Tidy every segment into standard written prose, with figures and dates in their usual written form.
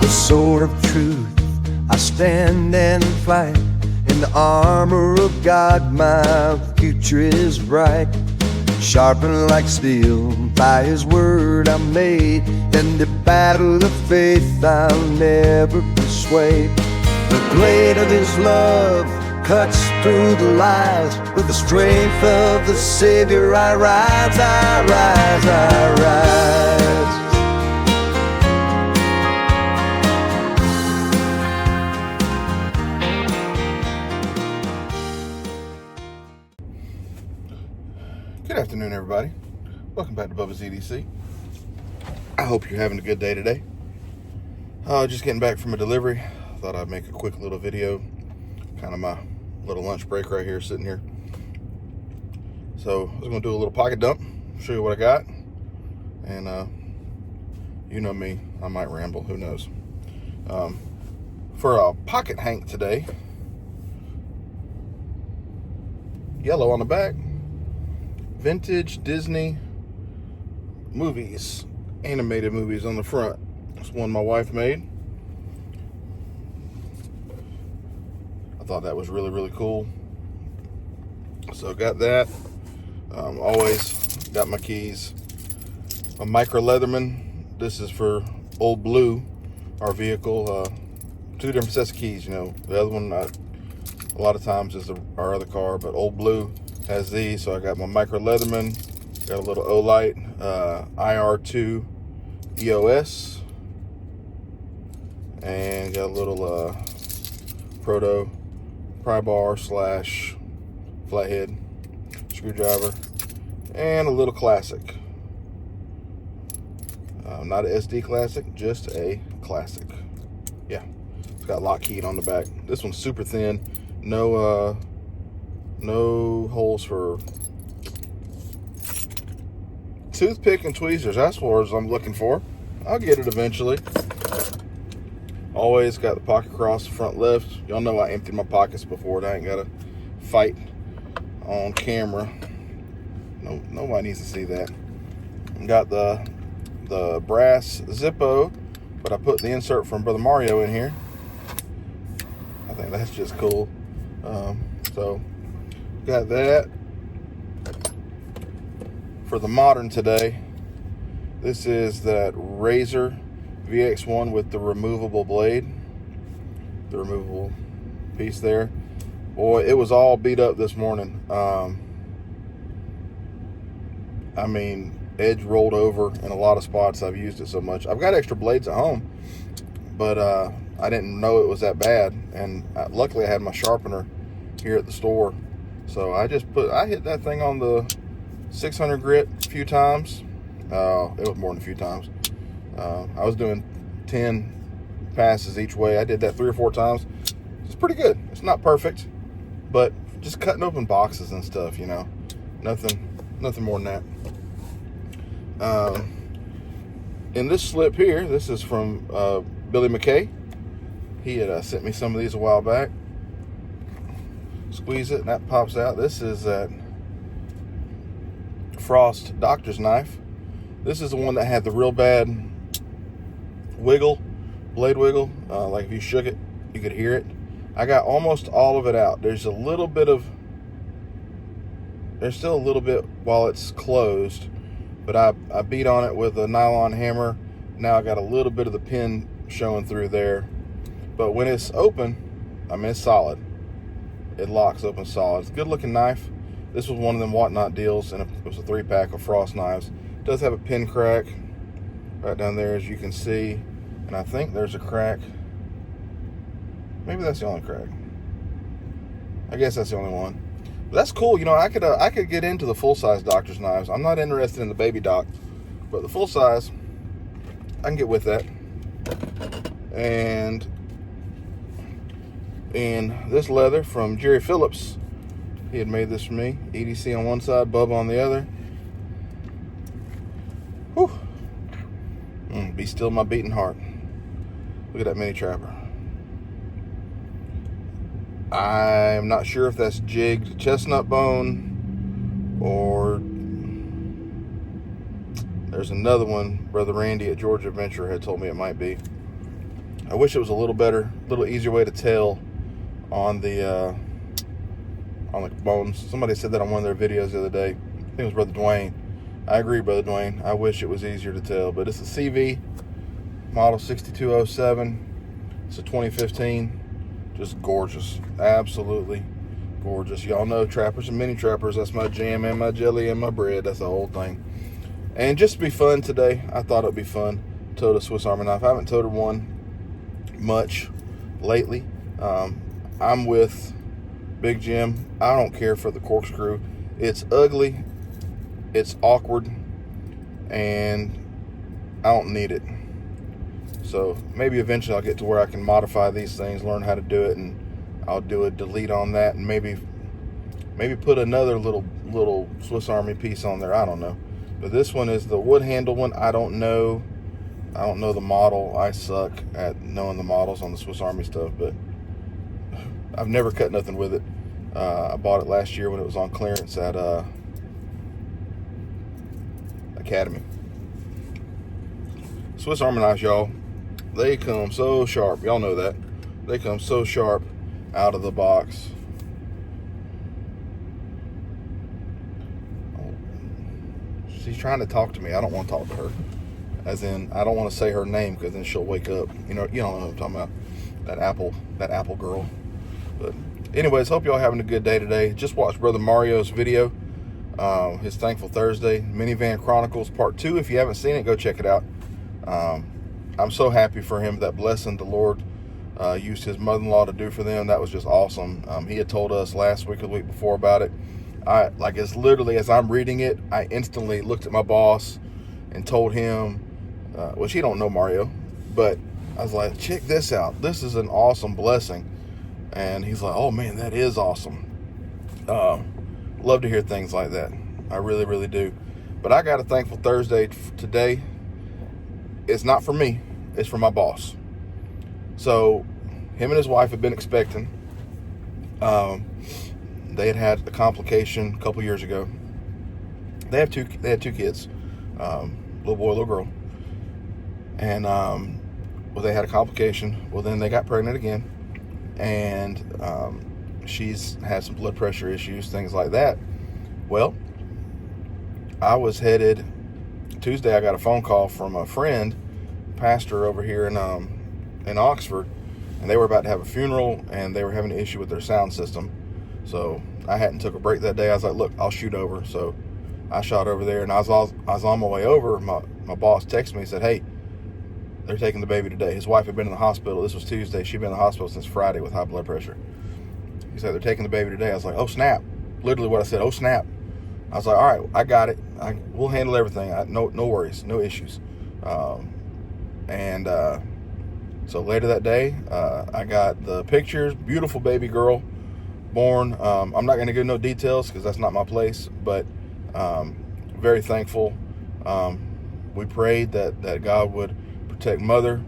the sword of truth, I stand and fight. In the armor of God, my future is bright. Sharpened like steel, by His word I'm made. In the battle of faith I'll never be swayed. The blade of His love cuts through the lies. With the strength of the Savior I rise, I rise, I rise. Good afternoon, everybody. Welcome back to Bubba's EDC. I hope you're having a good day today. Just getting back from a delivery. Thought I'd make a quick little video. Kind of my little lunch break right here, sitting here. So I was going to do a little pocket dump, show you what I got. And you know me, I might ramble, who knows. For a pocket hank today, yellow on the back. Vintage Disney movies, animated movies on the front. It's one my wife made. I thought that was really, really cool. So got that. Always got my keys. A micro Leatherman. This is for Old Blue, our vehicle. Two different sets of keys, you know. The other one, a lot of times, is our other car, but Old Blue has these. So I got my micro Leatherman, got a little Olight IR2 EOS, and got a little Proto pry bar slash flathead screwdriver, and a little classic. Not a SD classic, just a classic. Yeah, it's got lock keyed on the back. This one's super thin, no holes for toothpick and tweezers. That's what I'm looking for. I'll get it eventually. Always got the pocket across the front left. Y'all know I emptied my pockets before. I ain't got to fight on camera. No, nobody needs to see that. Got the brass Zippo, but I put the insert from Brother Mario in here. I think that's just cool. So got that. For the modern today, this is that Razor VX1 with the removable blade, the removable piece there. Boy, it was all beat up this morning. I mean, edge rolled over in a lot of spots. I've used it so much. I've got extra blades at home, but I didn't know it was that bad. And luckily I had my sharpener here at the store. So I hit that thing on the 600 grit a few times. It was more than a few times. I was doing 10 passes each way. I did that 3 or 4 times. It's pretty good. It's not perfect, but just cutting open boxes and stuff, you know. Nothing more than that. In this slip here, this is from Billy McKay. He had sent me some of these a while back. Squeeze it and that pops out. This is that Frost doctor's knife. This is the one that had the real bad blade wiggle. Like if you shook it, you could hear it. I got almost all of it out. There's still a little bit while it's closed, but I beat on it with a nylon hammer. Now I got a little bit of the pin showing through there. But when it's open, I mean, it's solid. It locks open solid. It's a good looking knife. This was one of them Whatnot deals, and it was a 3-pack of Frost knives. It does have a pin crack right down there, as you can see, and I think there's a crack. Maybe that's the only crack. I guess that's the only one. But that's cool. You know, I could get into the full size doctor's knives. I'm not interested in the baby doc, but the full size, I can get with that. And in this leather from Jerry Phillips. He had made this for me. EDC on one side, Bubba on the other. Whew. Be still my beating heart. Look at that mini trapper. I'm not sure if that's jigged chestnut bone or there's another one Brother Randy at Georgia Adventure had told me it might be. I wish it was a little better, a little easier way to tell on the bones. Somebody said that on one of their videos the other day. I think it was Brother Dwayne. I agree, Brother Dwayne. I wish it was easier to tell, but it's a CV model 6207. It's a 2015. Just gorgeous, absolutely gorgeous. Y'all know trappers and mini trappers. That's my jam and my jelly and my bread. That's the whole thing. And just to be fun today, I thought it'd be fun to tote a Swiss Army knife. I haven't toted one much lately. I'm with Big Jim. I don't care for the corkscrew. It's ugly, it's awkward, and I don't need it. So maybe eventually I'll get to where I can modify these things, learn how to do it, and I'll do a delete on that, and maybe put another little Swiss Army piece on there. I don't know. But this one is the wood handle one. I don't know the model. I suck at knowing the models on the Swiss Army stuff, but I've never cut nothing with it. I bought it last year when it was on clearance at Academy. Swiss Army knives, y'all, they come so sharp. Y'all know that. They come so sharp out of the box. She's trying to talk to me. I don't want to talk to her. As in, I don't want to say her name because then she'll wake up. You know what I'm talking about. That apple girl. But anyways, hope y'all having a good day today. Just watched Brother Mario's video. His Thankful Thursday Minivan Chronicles Part 2. If you haven't seen it, go check it out. I'm so happy for him, that blessing the Lord used his mother-in-law to do for them. That was just awesome. He had told us last week or the week before about it. It's literally, as I'm reading it, I instantly looked at my boss and told him, which he don't know Mario, but I was like, check this out. This is an awesome blessing. And he's like, oh man, that is awesome. Love to hear things like that. I really, really do. But I got a Thankful Thursday today. It's not for me. It's for my boss. So him and his wife have been expecting. They had a complication a couple years ago. They had two kids, little boy, little girl. And they had a complication. Well, then they got pregnant again. And she's had some blood pressure issues, things like that. Well, I was headed Tuesday. I got a phone call from a friend, pastor over here in Oxford, and they were about to have a funeral, and they were having an issue with their sound system. So I hadn't took a break that day. I was like, look, I'll shoot over. So I shot over there, and I was on my way over. My boss texted me and said, hey, they're taking the baby today. His wife had been in the hospital. This was Tuesday. She'd been in the hospital since Friday with high blood pressure. He said, they're taking the baby today. I was like, oh, snap. Literally what I said, oh, snap. I was like, all right, I got it. We'll handle everything. No worries, no issues. So later that day, I got the pictures. Beautiful baby girl born. I'm not going to give no details because that's not my place, but very thankful. We prayed that God would protect mother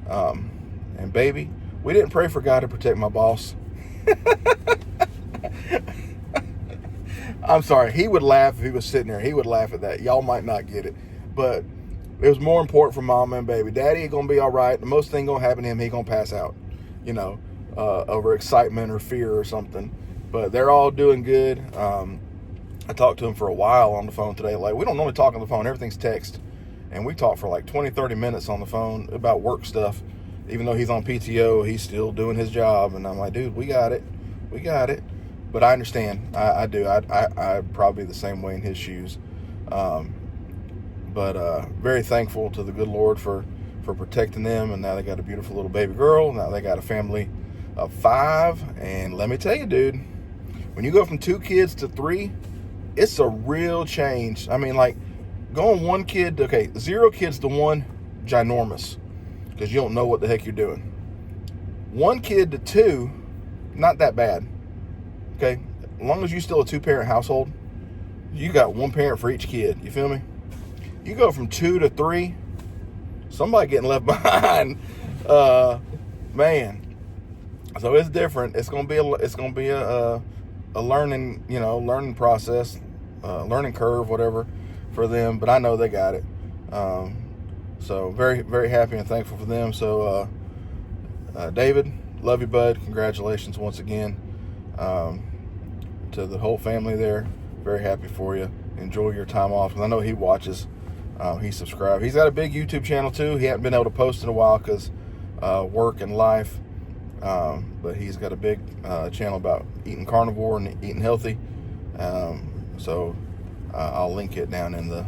and baby. We didn't pray for God to protect my boss. I'm sorry. He would laugh if he was sitting there. He would laugh at that. Y'all might not get it, but it was more important for mama and baby. Daddy is gonna be all right. The most thing gonna happen to him, he gonna pass out, over excitement or fear or something. But they're all doing good. I talked to him for a while on the phone today. Like, we don't normally talk on the phone. Everything's text. And we talked for like 20, 30 minutes on the phone about work stuff. Even though he's on PTO, he's still doing his job. And I'm like, dude, we got it. We got it. But I understand. I do. I'd probably be the same way in his shoes. But very thankful to the good Lord for protecting them. And now they got a beautiful little baby girl. Now they got a family of 5. And let me tell you, dude, when you go from 2 kids to 3, it's a real change. I mean, like, going 1 kid to, 0 kids to 1, ginormous. Because you don't know what the heck you're doing. 1 kid to 2, not that bad. Okay? As long as you're still a 2-parent household, you got 1 parent for each kid. You feel me? You go from 2 to 3, somebody getting left behind. Man. So it's different. It's gonna be a learning, learning process, learning curve, whatever, for them. But I know they got it. So very, very happy and thankful for them. So David, love you, bud. Congratulations once again. To the whole family there, very happy for you. Enjoy your time off. 'Cause I know he watches. He subscribed. He's got a big YouTube channel too. He hadn't been able to post in a while because work and life. But he's got a big channel about eating carnivore and eating healthy. So I'll link it down in the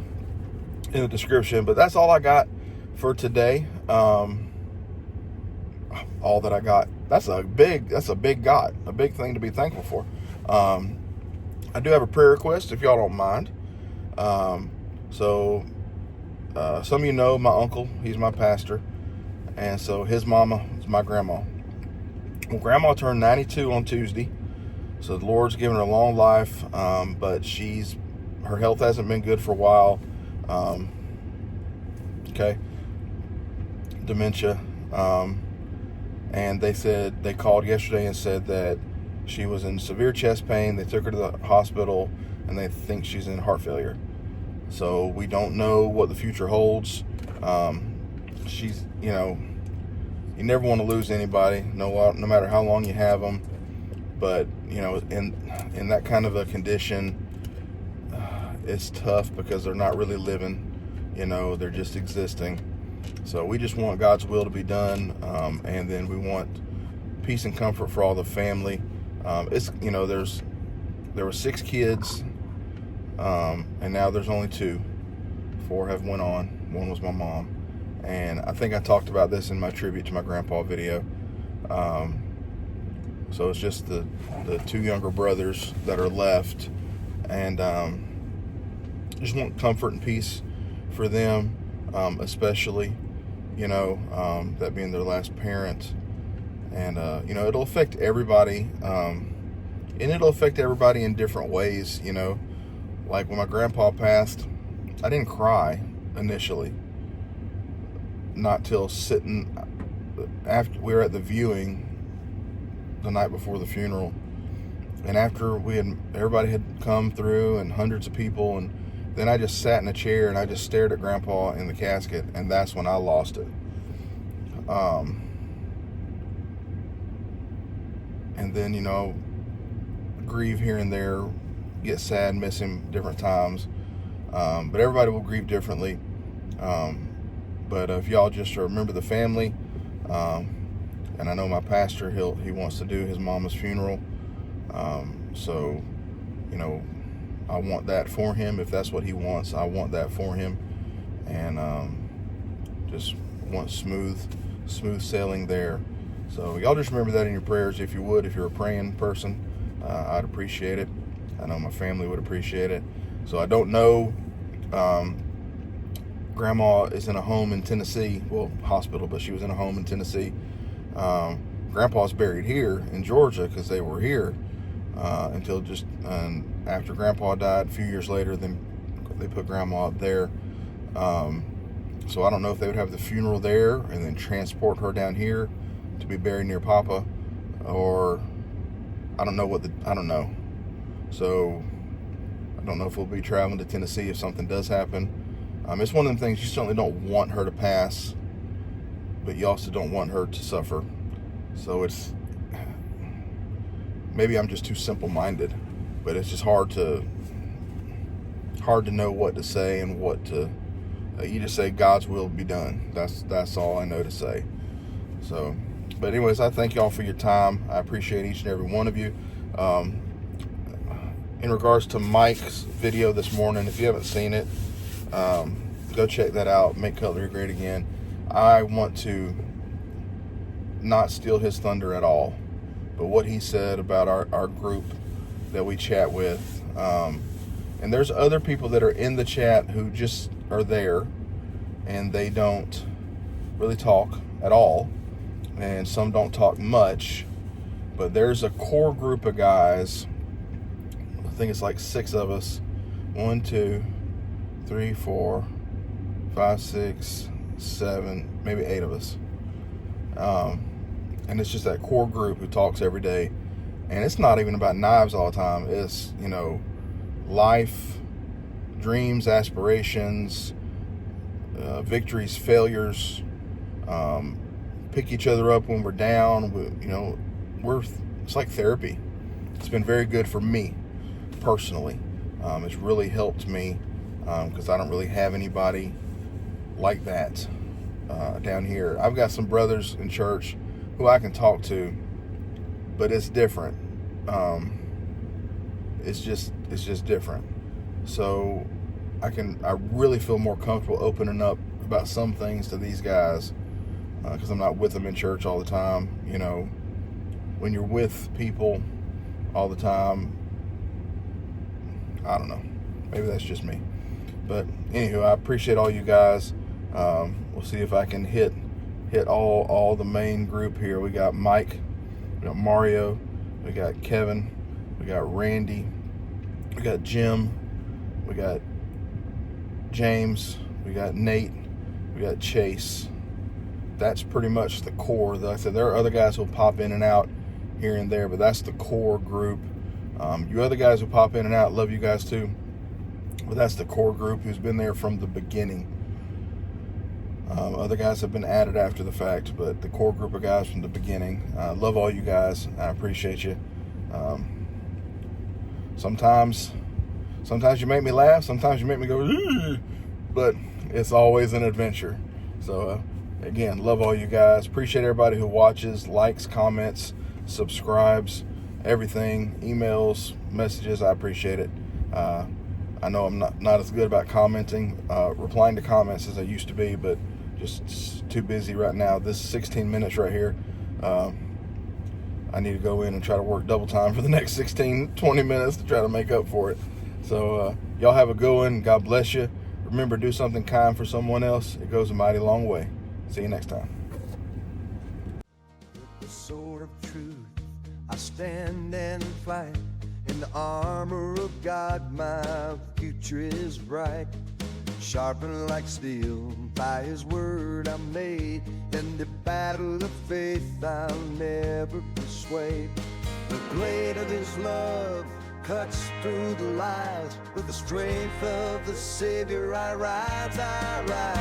description. But that's all I got for today. All that I got. That's a big God, a big thing to be thankful for. I do have a prayer request if y'all don't mind. Some of you know my uncle, he's my pastor, and so his mama is my grandma. Well, grandma turned 92 on Tuesday, so the Lord's given her a long life, but her health hasn't been good for a while. Dementia, and they called yesterday and said that she was in severe chest pain. They took her to the hospital, and they think she's in heart failure. So we don't know what the future holds. She's, you never want to lose anybody, no matter how long you have them. But in that kind of a condition, it's tough because they're not really living. They're just existing. So we just want God's will to be done, and then we want peace and comfort for all the family. There were 6 kids, and now there's only 2. 4 have went on. 1 was my mom, and I think I talked about this in my tribute to my grandpa video. So it's just the 2 younger brothers that are left, and just want comfort and peace for them, especially that being their last parent. And it'll affect everybody, and it'll affect everybody in different ways. Like when my grandpa passed, I didn't cry initially, not till sitting after we were at the viewing the night before the funeral, and after everybody had come through and hundreds of people, and then I just sat in a chair and I just stared at grandpa in the casket, and that's when I lost it. And then, grieve here and there, get sad, miss him different times. But everybody will grieve differently. But if y'all just remember the family, and I know my pastor, he wants to do his mama's funeral. So, I want that for him. If that's what he wants, I want that for him. And just want smooth sailing there. So y'all just remember that in your prayers, if you would. If you're a praying person, I'd appreciate it. I know my family would appreciate it. So I don't know. Grandma is in a home in Tennessee. Well, hospital, but she was in a home in Tennessee. Grandpa's buried here in Georgia because they were here until just after Grandpa died a few years later. Then they put Grandma up there. So I don't know if they would have the funeral there and then transport her down here to be buried near Papa, or I don't know. So I don't know if we'll be traveling to Tennessee if something does happen. It's one of them things, you certainly don't want her to pass, but you also don't want her to suffer. So maybe I'm just too simple-minded, but it's just hard to know what to say and what to. You just say God's will be done. That's all I know to say. So, but anyways, I thank y'all for your time. I appreciate each and every one of you. In regards to Mike's video this morning, if you haven't seen it, go check that out. Make cutlery great again. I want to not steal his thunder at all, but what he said about our group that we chat with, and there's other people that are in the chat who just are there and they don't really talk at all, and some don't talk much, but there's a core group of guys. I think it's like 6 of us. 1, 2, 3, 4, 5, 6, 7, maybe 8 of us. And it's just that core group who talks every day. And it's not even about knives all the time. It's, life, dreams, aspirations, victories, failures, pick each other up when we're down. It's like therapy. It's been very good for me personally. It's really helped me because I don't really have anybody like that down here. I've got some brothers in church who I can talk to, but it's different. It's just different. So I really feel more comfortable opening up about some things to these guys because I'm not with them in church all the time. When you're with people all the time, I don't know. Maybe that's just me. But anywho, I appreciate all you guys. We'll see if I can hit all the main group here. We got Mike, we got Mario, we got Kevin, we got Randy, we got Jim, we got James, we got Nate, we got Chase. That's pretty much the core. Like I said, there are other guys who'll pop in and out here and there, but that's the core group. You other guys who pop in and out, love you guys too. But that's the core group who's been there from the beginning. Other guys have been added after the fact, but the core group of guys from the beginning. Love all you guys. I appreciate you. Sometimes you make me laugh. Sometimes you make me go, "Ugh," but it's always an adventure. So again, love all you guys. Appreciate everybody who watches, likes, comments, subscribes, everything, emails, messages. I appreciate it. I know I'm not as good about commenting, replying to comments as I used to be, but just too busy right now. This 16 minutes right here, I need to go in and try to work double time for the next 20 minutes to try to make up for it. So y'all have a good one. God bless you. Remember, do something kind for someone else. It goes a mighty long way. See you next time. With the sword of truth, I stand and fight. In the armor of God, my future is bright. Sharpened like steel, by His word I'm made. In the battle of faith, I'll never persuade. The blade of His love cuts through the lies. With the strength of the Savior I rise, I rise.